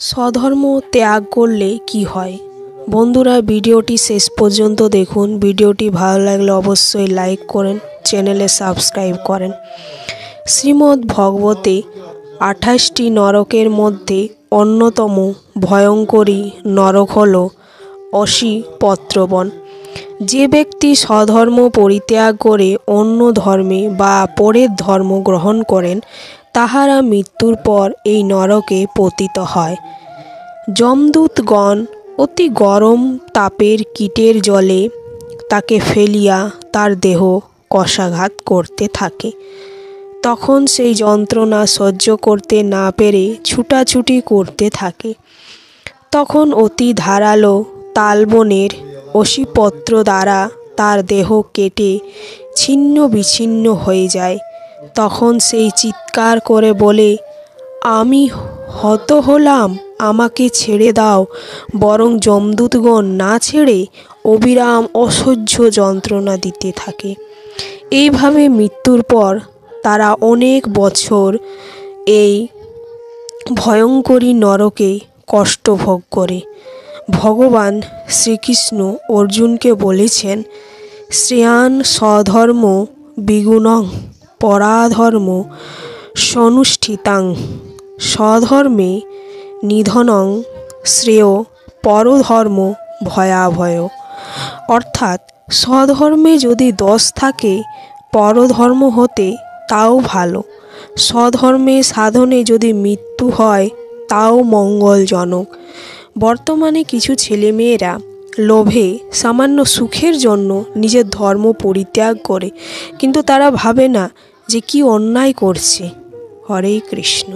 স্বধর্ম ত্যাগ করলে কি হয়? বন্ধুরা, ভিডিওটি শেষ পর্যন্ত দেখুন। ভিডিওটি ভালো লাগলে অবশ্যই লাইক করেন, চ্যানেলে সাবস্ক্রাইব করেন। শ্রীমদ্ ভগবতে 28টি নরকের মধ্যে অন্যতম ভয়ঙ্করী নরক হল অশিপত্রবন। যে ব্যক্তি স্বধর্ম পরিত্যাগ করে অন্য ধর্মে বা পরের ধর্ম গ্রহণ করেন, তাহারা মৃত্যুর পর এই নরকে পতিত হয়। যমদূতগণ অতি গরম তাপের কীটের জলে তাকে ফেলিয়া তার দেহ কষাঘাত করতে থাকে। তখন সেই যন্ত্রণা সহ্য করতে না পেরে ছুটাছুটি করতে থাকে। তখন অতি ধারালো তালবনের অশিপত্র দ্বারা তার দেহ কেটে ছিন্ন বিচ্ছিন্ন হয়ে যায়। তখন সেই চিৎকার করে বলে, আমি হত হলাম, আমাকে ছেড়ে দাও। বরং যমদূতগণ না ছেড়ে অবিরাম অসহ্য যন্ত্রণা দিতে থাকে। এইভাবে মৃত্যুর পর তারা অনেক বছর এই ভয়ঙ্করী নরকে কষ্ট ভোগ করে। ভগবান শ্রীকৃষ্ণ অর্জুনকে বলেছেন, শ্রেয়ান স্বধর্ম বিগুণং পরাধর্ম সনুষ্ঠিতাং স্বধর্মে নিধনং শ্রেয় পরধর্ম ভয়াভয়। অর্থাৎ স্বধর্মে যদি দোষ থাকে, পরধর্ম হতে তাও ভালো। স্বধর্মে সাধনে যদি মৃত্যু হয়, তাও মঙ্গলজনক। বর্তমানে কিছু ছেলেমেয়েরা লোভে সামান্য সুখের জন্য নিজের ধর্ম পরিত্যাগ করে, কিন্তু তারা ভাবে না যে কি অন্যায় করছে। হরে কৃষ্ণ।